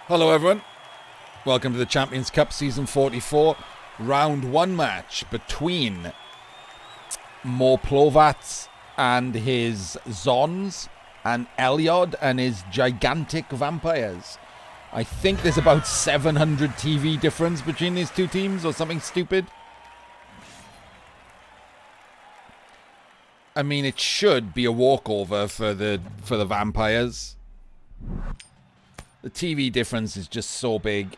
Hello everyone, welcome to the Champions Cup Season 44 Round 1 match between Moreplovac and his Zons and Elyod and his gigantic vampires. I think there's about 700 TV difference between these two teams or something stupid. I mean, it should be a walkover for the vampires. The TV difference is just so big.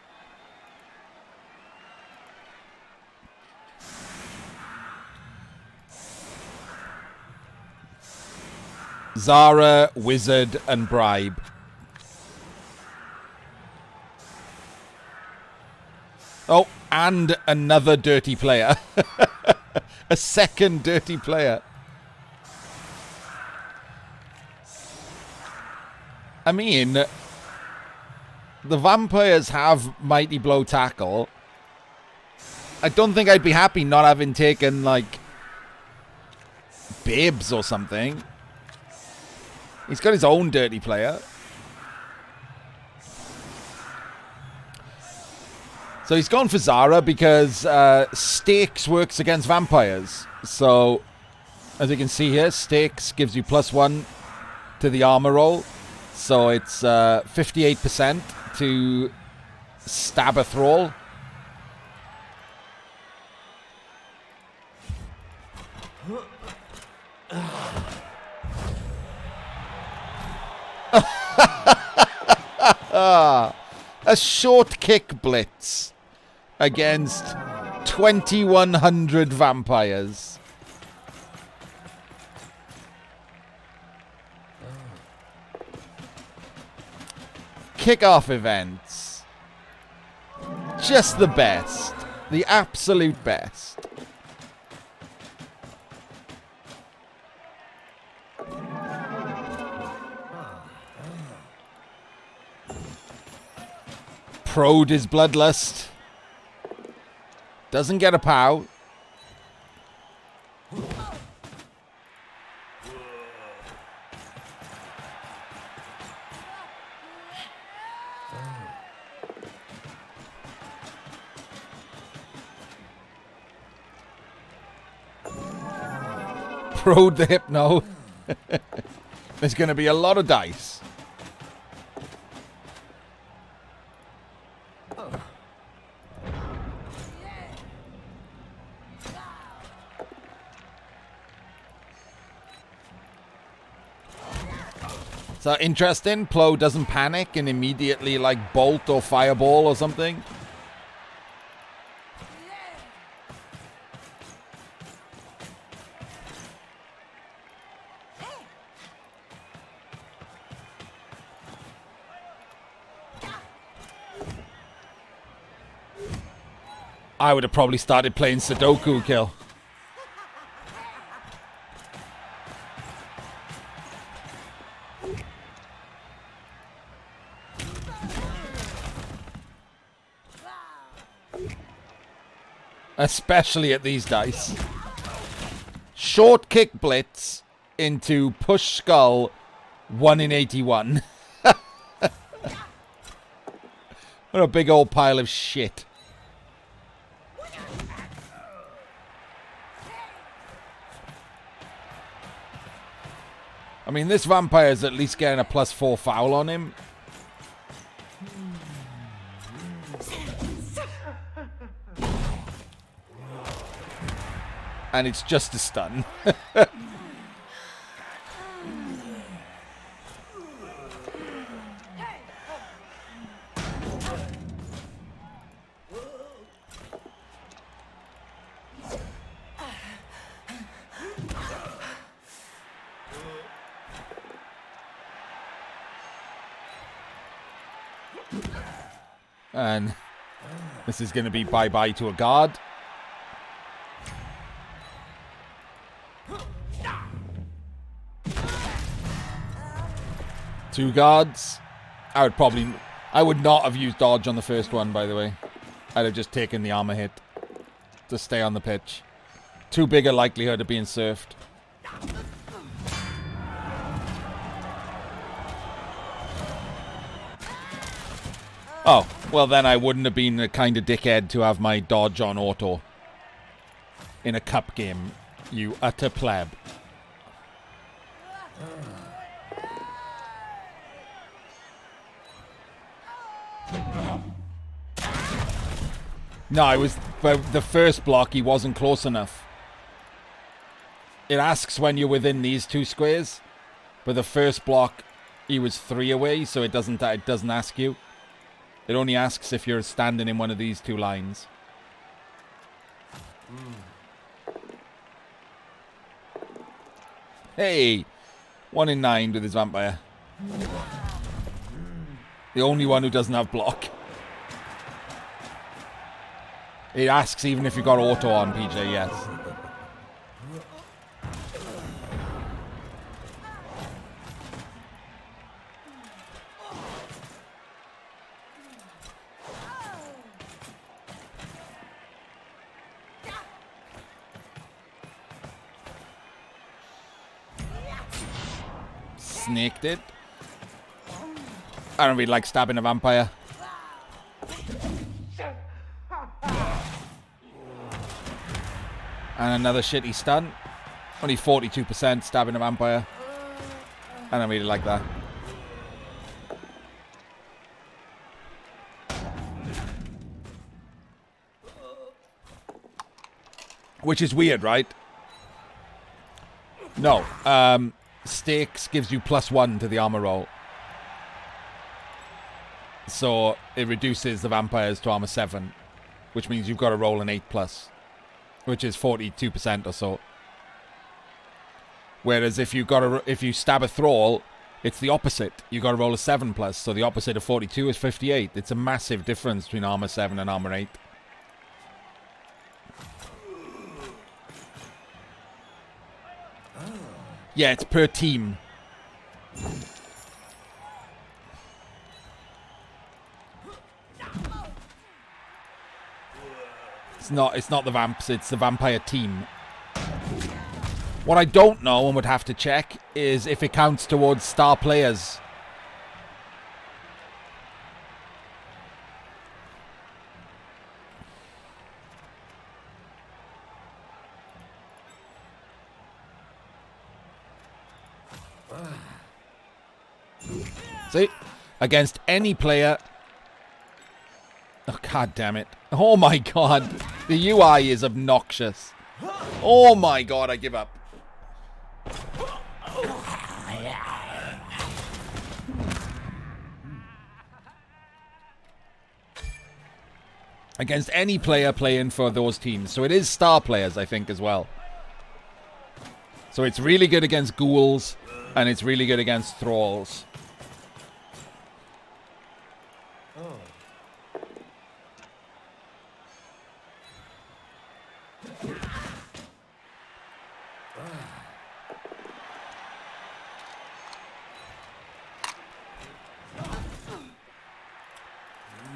Zara, Wizard, and Bribe. Oh, and another dirty player. A second dirty player. I mean, the vampires have Mighty Blow Tackle. I don't think I'd be happy not having taken, like, Bibs or something. He's got his own dirty player. So he's gone for Zara because Stakes works against vampires. So, as you can see here, Stakes gives you +1 to the armor roll. So it's 58% to stab a thrall. A short kick blitz against 2100 vampires. Kickoff events. Just the best. The absolute best. Prode is Bloodlust. Doesn't get a POW. Prode the Hypno. There's going to be a lot of dice. So interesting, Plo doesn't panic and immediately like bolt or fireball or something. I would have probably started playing Sudoku kill. Especially at these dice. Short kick blitz into push skull 1 in 81. What a big old pile of shit. I mean, this vampire is at least getting a +4 foul on him. And it's just a stun. And this is going to be bye-bye to a guard. Two guards. I would not have used dodge on the first one, by the way. I'd have just taken the armor hit to stay on the pitch. Too big a likelihood of being surfed. Oh, well then I wouldn't have been the kind of dickhead to have my dodge on auto in a cup game, you utter pleb. No, but the first block he wasn't close enough. It asks when you're within these two squares, but the first block he was 3 away, so it doesn't ask you. It only asks if you're standing in one of these two lines. Hey, 1 in 9 with his vampire. The only one who doesn't have block. It asks even if you've got auto on, PJ, yes. Snaked it. I don't really like stabbing a vampire. And another shitty stun. Only 42% stabbing a vampire. I don't really like that. Which is weird, right? No. Stakes gives you +1 to the armor roll. So it reduces the vampires to armor 7. Which means you've got to roll an 8+. Which is 42% or so. Whereas if you stab a thrall, it's the opposite. You got to roll a 7+. So the opposite of 42 is 58. It's a massive difference between armor 7 and armor 8. Yeah, it's per team. It's not the vamps, it's the vampire team. What I don't know and would have to check is if it counts towards star players. See? Against any player. Oh, god damn it. Oh my god. The UI is obnoxious. Oh my god, I give up. Against any player playing for those teams. So it is star players, I think, as well. So it's really good against ghouls, and it's really good against thralls.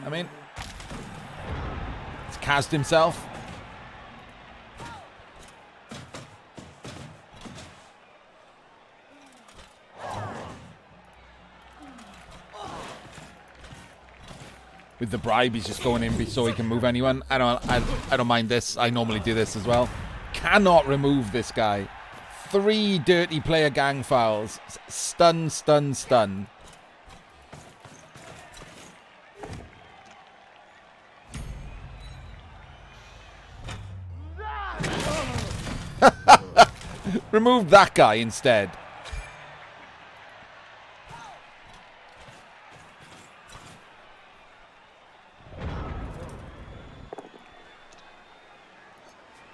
I mean, he's cast himself. With the bribe, he's just going in so he can move anyone. I don't mind this. I normally do this as well. Cannot remove this guy. 3 dirty player gang fouls. Stun, stun, stun. Remove that guy instead.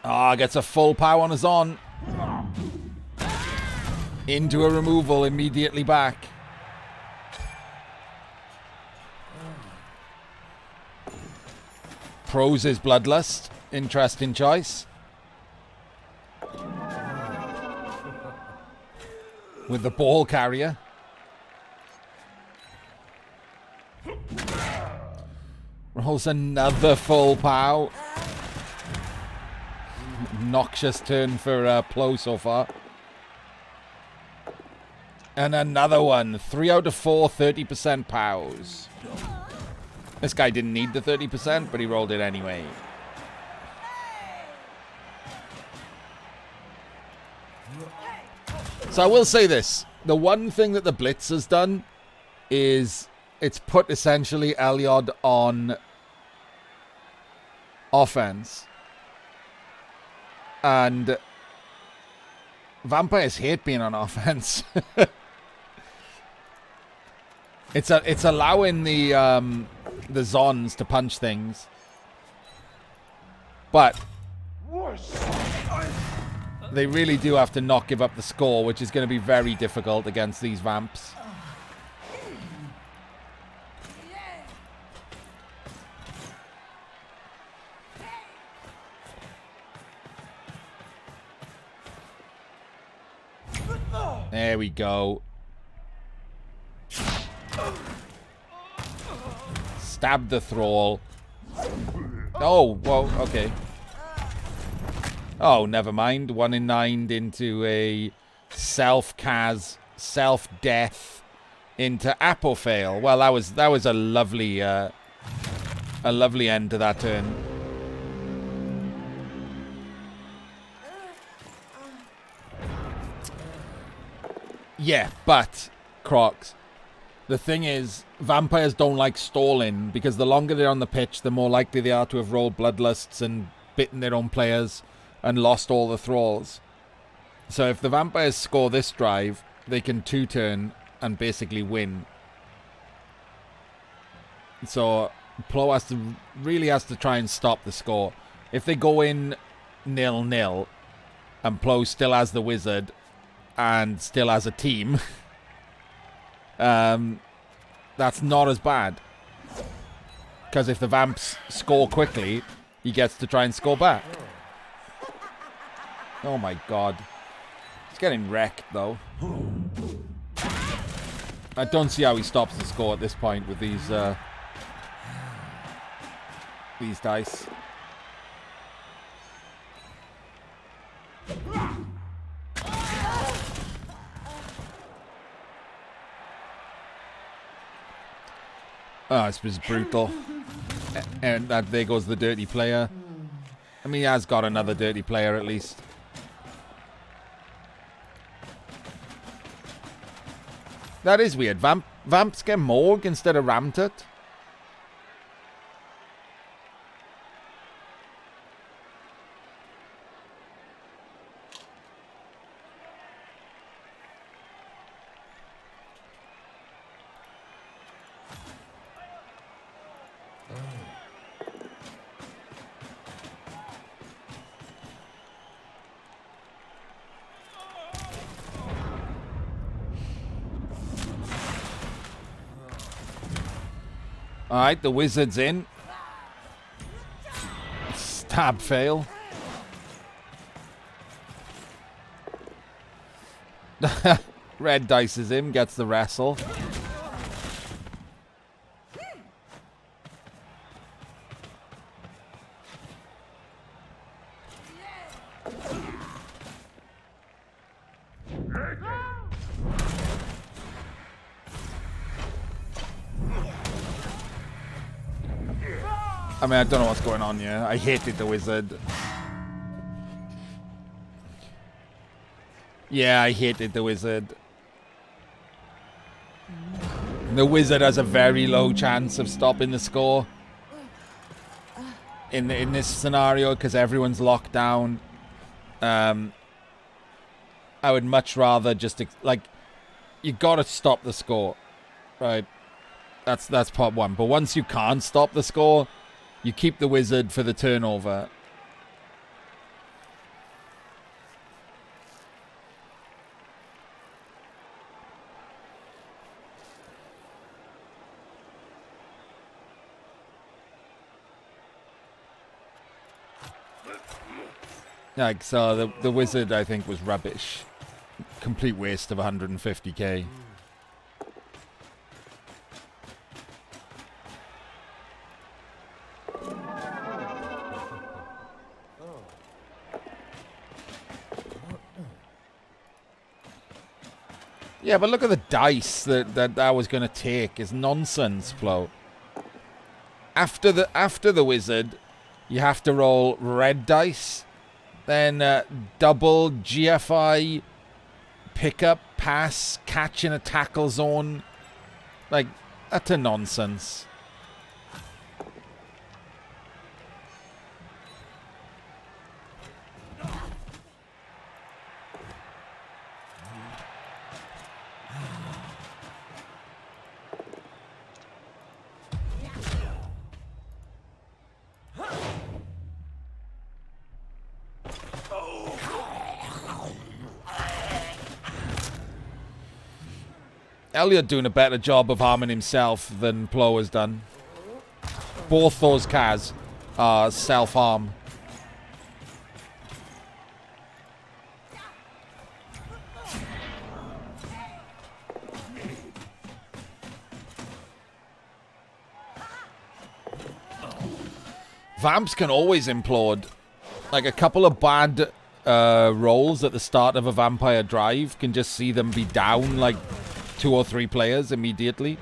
Ah, gets a full pow on his on. Into a removal, immediately back. Pros is Bloodlust. Interesting choice. With the ball carrier. Rolls another full pow. Noxious turn for Plo so far. And another one. 3 out of 4, 30% pows. This guy didn't need the 30%, but he rolled it anyway. So I will say this. The one thing that the Blitz has done is it's put essentially Elyod on offense. And vampires hate being on offense. It's allowing the Zons to punch things. But they really do have to not give up the score, which is going to be very difficult against these vamps. There we go. Stab the thrall. Oh, well, okay. Oh, never mind. 1 in 9 into a self-Kaz, self-death into Apophale. Well, that was a lovely end to that turn. Yeah, but Crocs. The thing is, vampires don't like stalling because the longer they're on the pitch, the more likely they are to have rolled bloodlusts and bitten their own players and lost all the thralls. So if the vampires score this drive, they can 2-turn and basically win. So Plo really has to try and stop the score. If they go in 0-0 and Plo still has the wizard and still has a team, that's not as bad. Because if the vamps score quickly, he gets to try and score back. Oh my god. He's getting wrecked though. I don't see how he stops the score at this point with these dice. Oh, it's just brutal. And there goes the dirty player. I mean, he has got another dirty player at least. That is weird. Vamps get Morg instead of Ramtut. Alright, the wizard's in. Stab fail. Red dices him, gets the wrestle. I mean, I don't know what's going on here. I hated the wizard. Yeah, I hated the wizard. The wizard has a very low chance of stopping the score in this scenario because everyone's locked down. I would much rather just like, you gotta stop the score, right? That's part one. But once you can't stop the score, you keep the wizard for the turnover. Like, so the wizard, I think, was rubbish. Complete waste of 150k. Yeah, but look at the dice that was going to take. It's nonsense, Flo. after the wizard, you have to roll red dice, then double GFI, pick up, pass, catch in a tackle zone. Like, utter nonsense. Elyod doing a better job of harming himself than Plo has done. Both those Kaz are self-harm. Vamps can always implode. Like, a couple of bad rolls at the start of a vampire drive can just see them be down, like, 2 or 3 players immediately.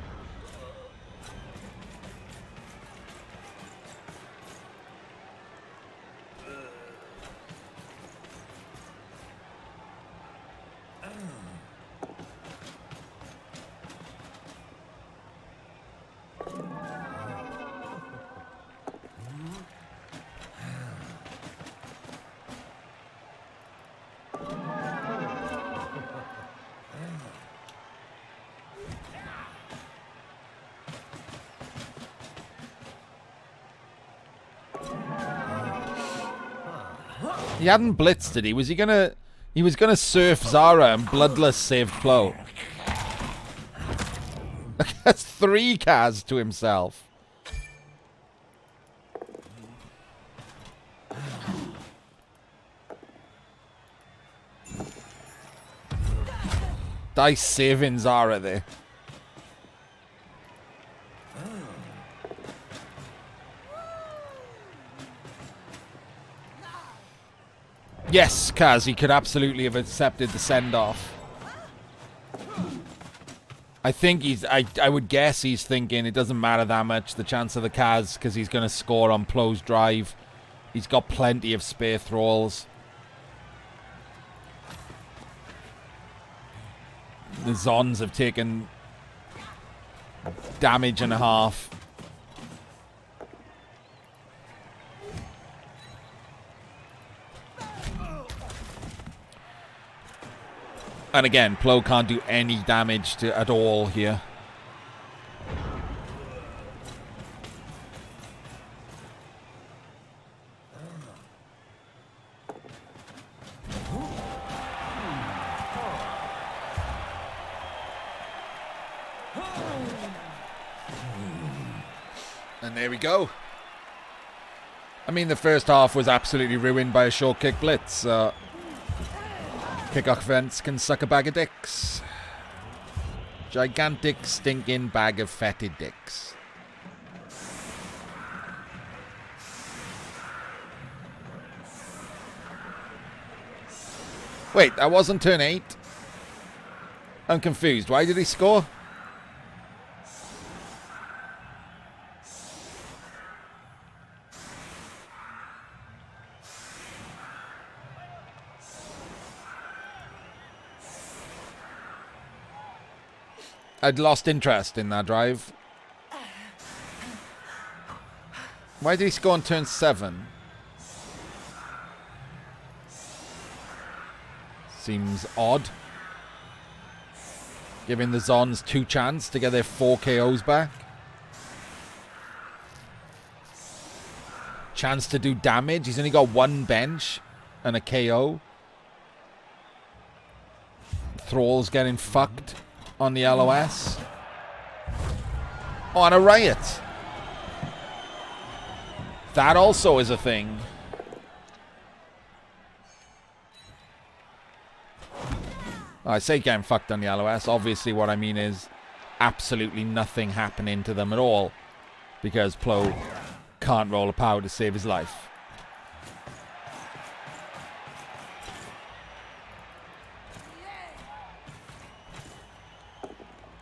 He hadn't blitzed, did he? Was he gonna... He was gonna surf Zara and Bloodless saved Plo. That's 3 Kaz to himself. Dice saving Zara there. Yes, Kaz, he could absolutely have accepted the send-off. I think he's... I would guess he's thinking it doesn't matter that much, the chance of the Kaz, because he's going to score on Plo's drive. He's got plenty of spare thralls. The Zons have taken damage and a half. And again, Plo can't do any damage at all here. And there we go. I mean, the first half was absolutely ruined by a short kick blitz. Kick offense can suck a bag of dicks. Gigantic, stinking bag of fetid dicks. Wait, that wasn't turn 8? I'm confused. Why did he score? I'd lost interest in that drive. Why did he score on turn 7? Seems odd. Giving the Zons 2 chance to get their 4 KOs back. Chance to do damage. He's only got 1 bench and a KO. Thrall's getting fucked on the LOS. Oh, and a riot. That also is a thing. I say getting fucked on the LOS. Obviously what I mean is absolutely nothing happening to them at all, because Plo can't roll a power to save his life.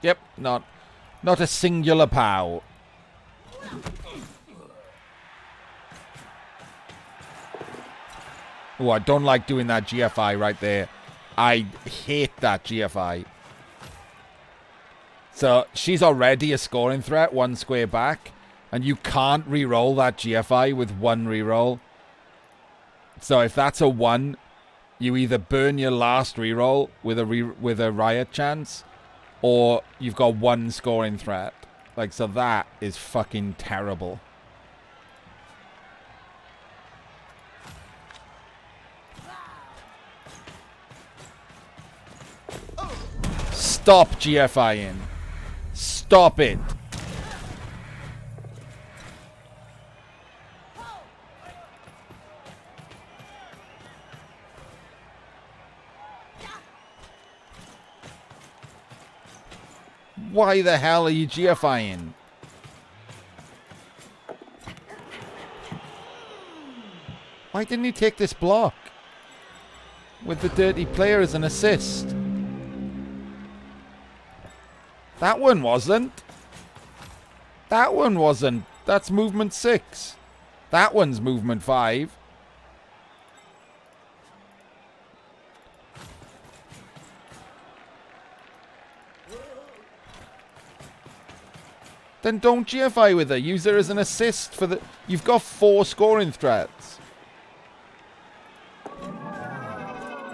Yep, not a singular pow. Oh, I don't like doing that GFI right there. I hate that GFI. So she's already a scoring threat, one square back. And you can't re-roll that GFI with one re-roll. So if that's a 1, you either burn your last re-roll with a riot chance, or you've got one scoring threat. Like, so that is fucking terrible. Stop GFIing. Stop it. Why the hell are you GFIing? Why didn't you take this block? With the dirty player as an assist. That one wasn't. That one wasn't. That's movement 6. That one's movement 5. Then don't GFI with her. Use her as an assist for the... You've got 4 scoring threats.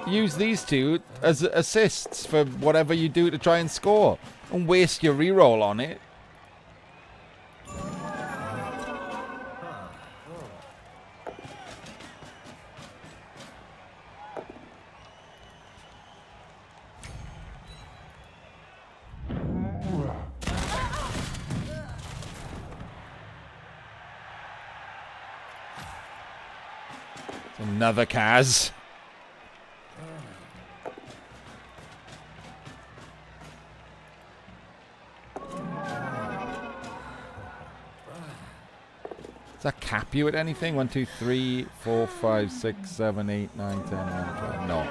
Use these 2 as assists for whatever you do to try and score. And waste your reroll on it. Another Kaz. Does that cap you at anything? 1, 2, 3, 4, 5, 6, 7, 8, 9, 10, 11, 12. No.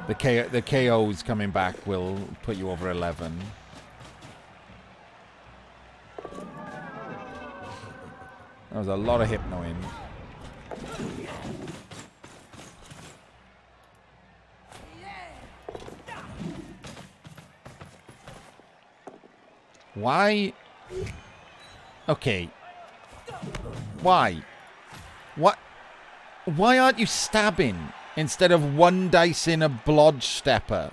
The KOs coming back will put you over 11. That was a lot of hypnoing. Why? Okay. Why? What? Why aren't you stabbing instead of 1 dice in a blodge stepper?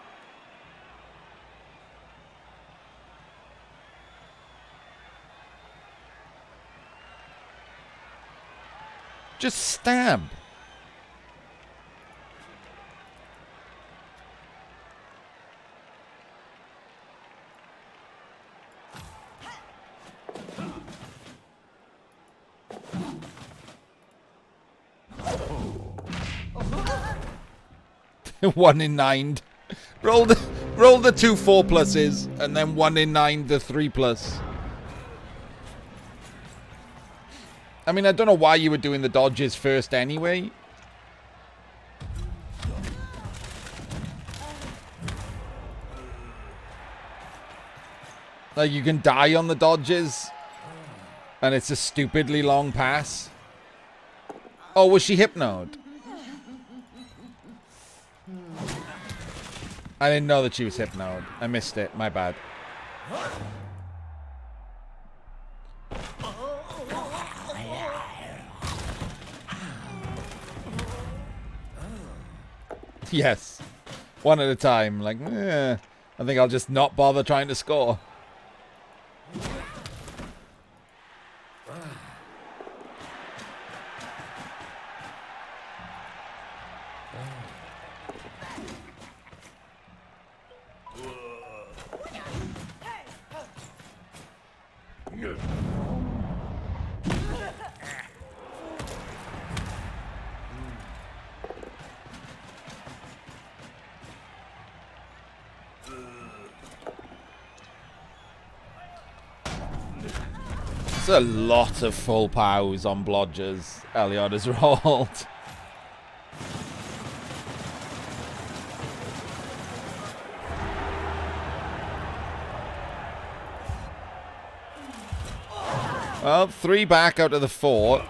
Just stab. One in 9. Roll the 2 4+s and then 1 in 9 the 3+. I mean, I don't know why you were doing the dodges first anyway. Like, you can die on the dodges and it's a stupidly long pass. Oh, was she hypnoed? I didn't know that she was hypnoed. I missed it. My bad. Yes. One at a time. Like, I think I'll just not bother trying to score. There's a lot of full pows on blodgers Elyod has rolled. Well, 3 back out of the 4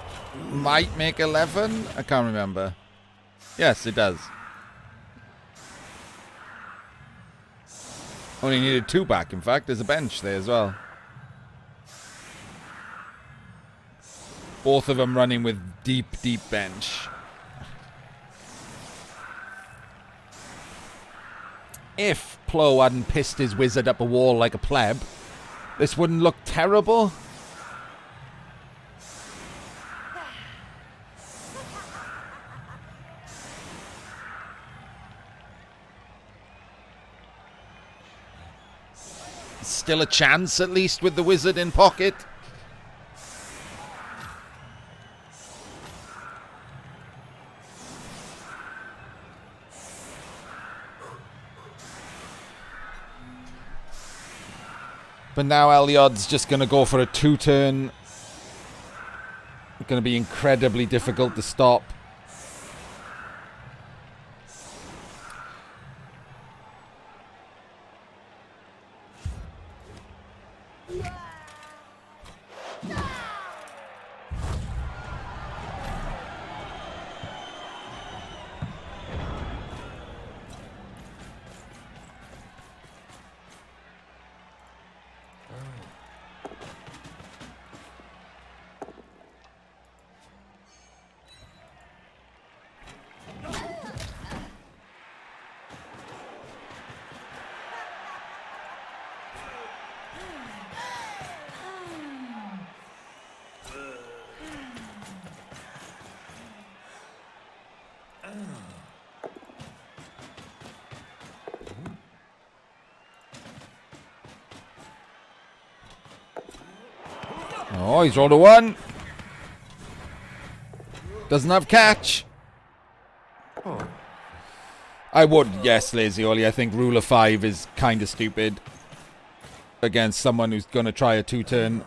might make 11. I can't remember. Yes, it does. Only needed 2 back, in fact. There's a bench there as well. Both of them running with deep, deep bench. If Plo hadn't pissed his wizard up a wall like a pleb, this wouldn't look terrible. Still a chance, at least, with the wizard in pocket. But now Elyod's just going to go for a 2-turn. It's going to be incredibly difficult to stop. Oh, he's rolled a 1. Doesn't have catch. Oh. I would, yes, Lazy Oli. I think rule of 5 is kind of stupid against someone who's going to try a 2-turn.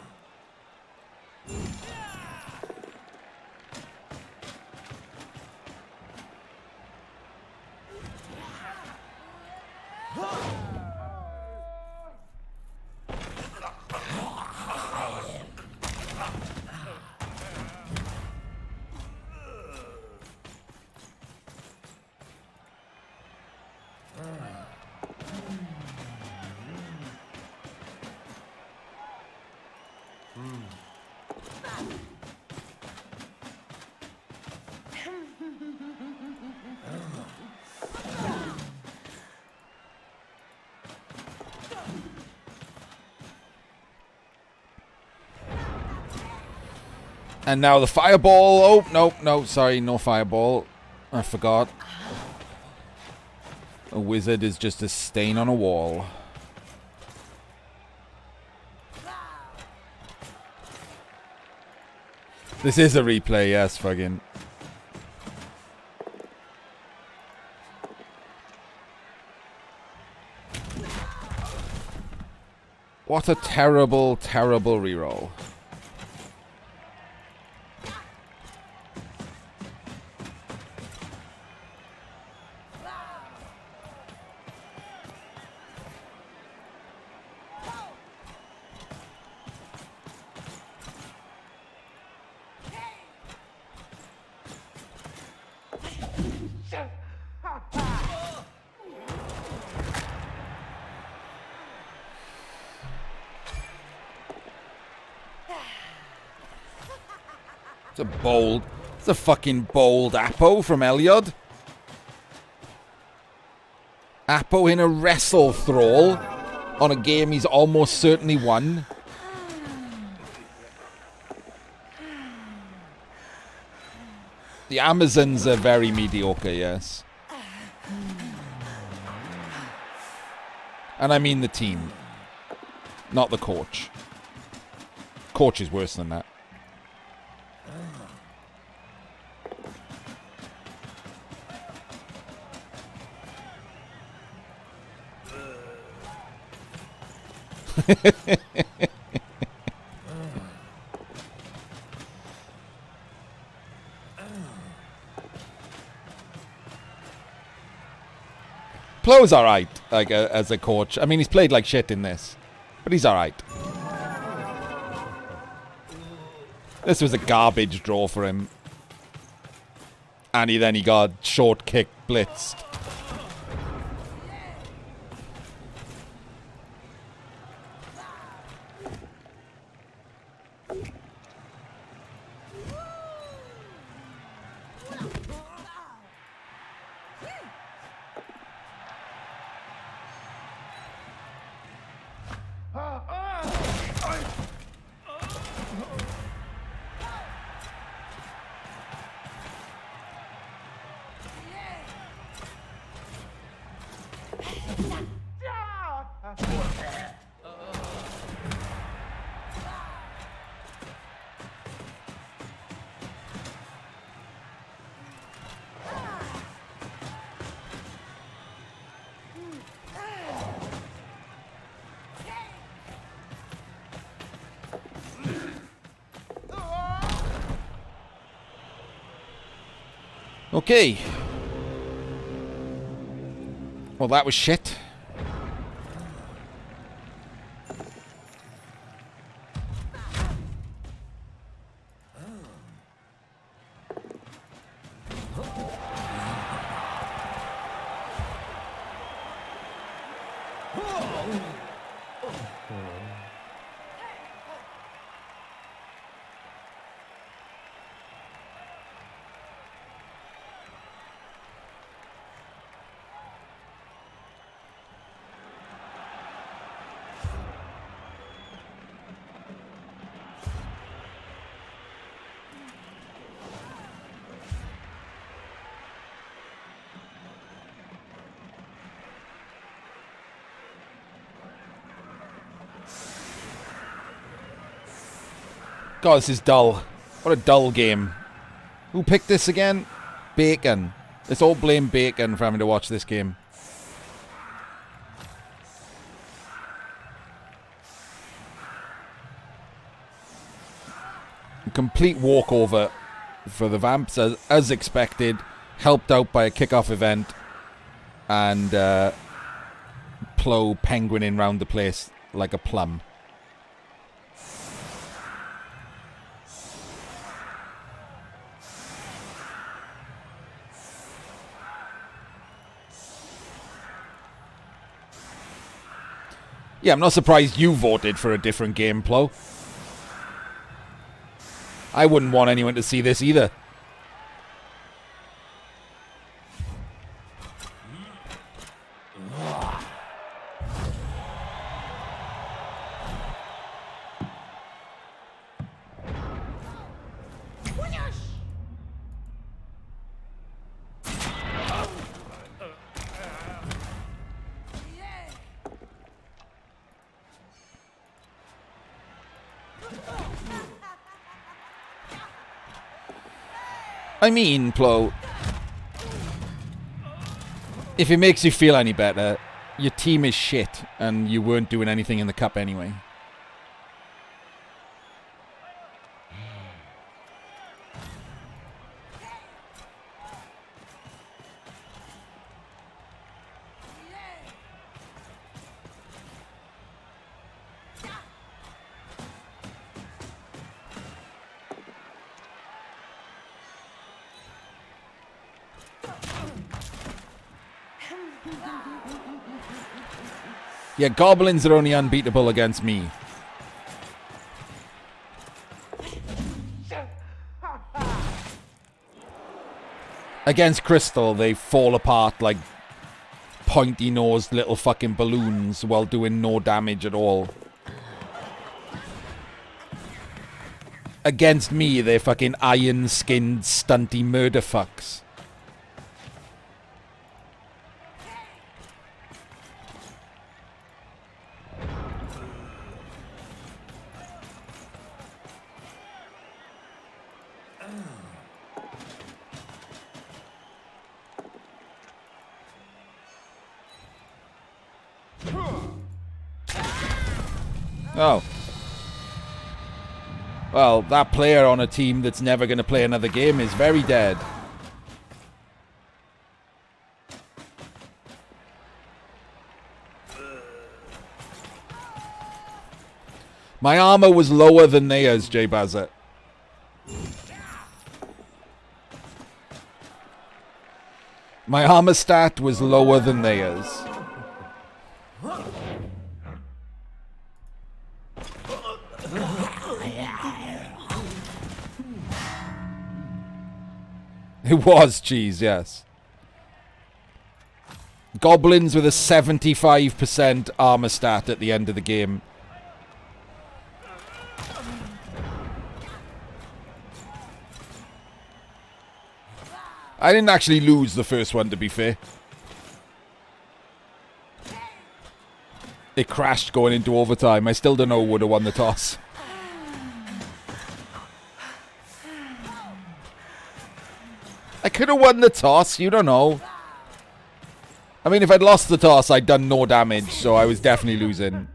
And now the fireball. Oh, no, sorry, no fireball. I forgot. A wizard is just a stain on a wall. This is a replay, yes, fucking. What a terrible, terrible reroll. It's a fucking bold Apo from Elyod. Apo in a wrestle thrall on a game he's almost certainly won. The Amazons are very mediocre, yes. And I mean the team, not the coach. Coach is worse than that. Plo's alright, like as a coach. I mean, he's played like shit in this, but he's alright. This was a garbage draw for him. And then he got short kick blitzed. Okay. Well, that was shit. God, this is dull. What a dull game. Who picked this again? Bacon. Let's all blame Bacon for having to watch this game. A complete walkover for the Vamps, as expected. Helped out by a kickoff event. And Plo penguining round the place like a plum. Yeah, I'm not surprised you voted for a different game, Plo. I wouldn't want anyone to see this either. I mean, Plo, if it makes you feel any better, your team is shit and you weren't doing anything in the cup anyway. Yeah, goblins are only unbeatable against me. Against Crystal, they fall apart like pointy-nosed little fucking balloons while doing no damage at all. Against me, they're fucking iron-skinned, stunty murder fucks. Oh. Well, that player on a team that's never going to play another game is very dead. My armor was lower than theirs, J Bazzett. My armor stat was lower than theirs. It was cheese, yes. Goblins with a 75% armor stat at the end of the game. I didn't actually lose the first one, to be fair. It crashed going into overtime. I still don't know who would have won the toss. I could have won the toss, you don't know. I mean, if I'd lost the toss, I'd done no damage, so I was definitely losing.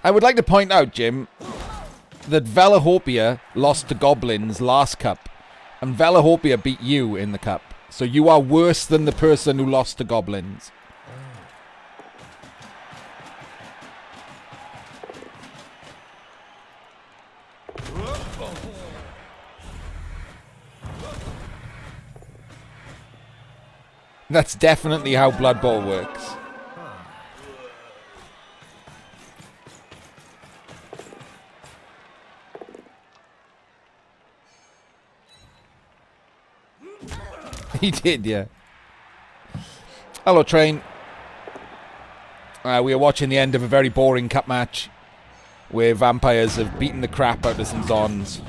I would like to point out, Jim, that Velahopia lost to Goblins last cup, and Velahopia beat you in the cup. So you are worse than the person who lost to Goblins. That's definitely how Blood Bowl works. He did, yeah. Hello, Train. We are watching the end of a very boring cup match where vampires have beaten the crap out of some Zons.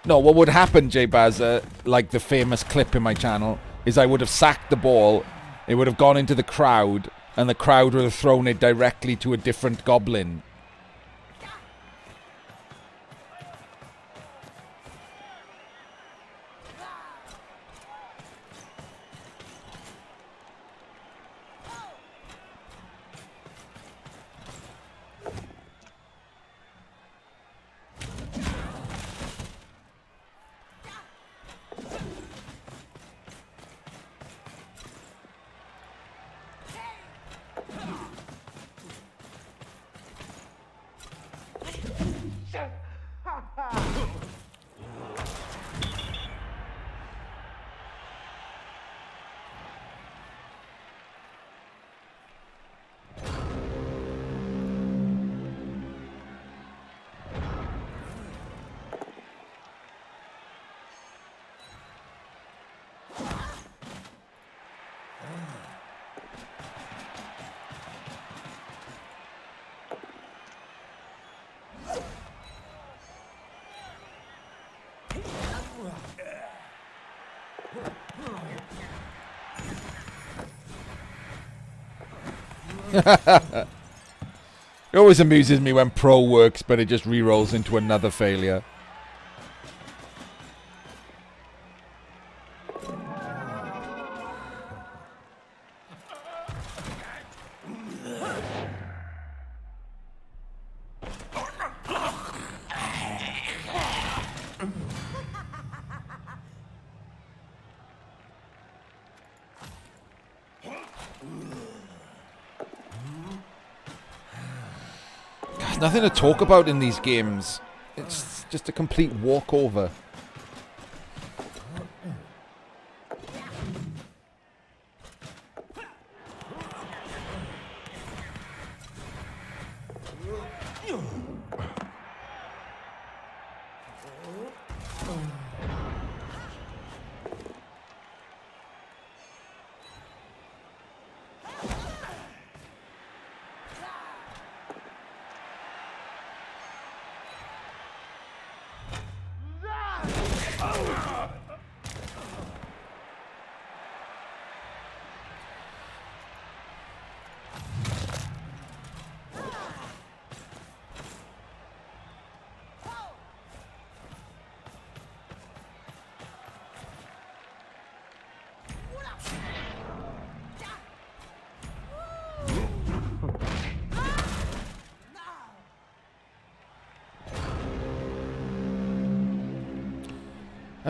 No, what would happen, J-Baz, like the famous clip in my channel, is I would have sacked the ball, it would have gone into the crowd, and the crowd would have thrown it directly to a different goblin. It always amuses me when pro works, but it just re-rolls into another failure. Nothing to talk about in these games. It's just a complete walkover.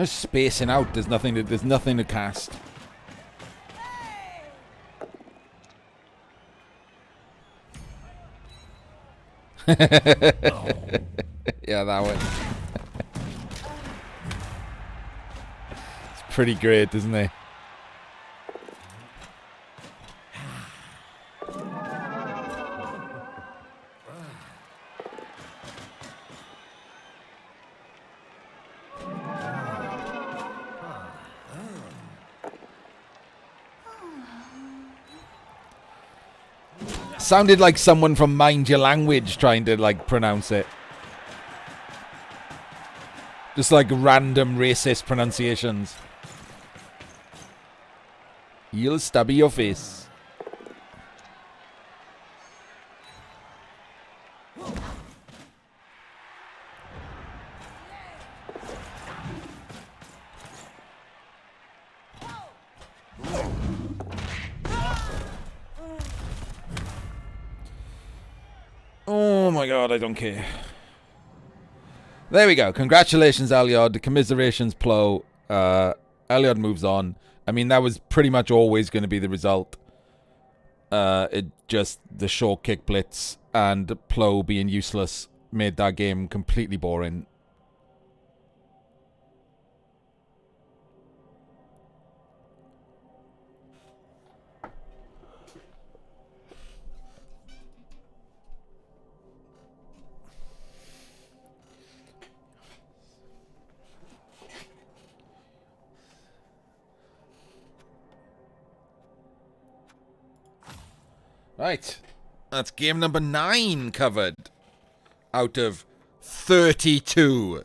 I'm spacing out. There's nothing to cast. Yeah, that one. It's pretty great, isn't it? Sounded like someone from Mind Your Language trying to, like, pronounce it. Just, like, random racist pronunciations. You'll stubby your face. Oh my god, I don't care. There we go. Congratulations, Elyod. Commiserations, Plo. Elyod moves on. I mean, that was pretty much always going to be the result. It just, the short kick blitz and Plo being useless made that game completely boring. Right, that's game number 9 covered out of 32.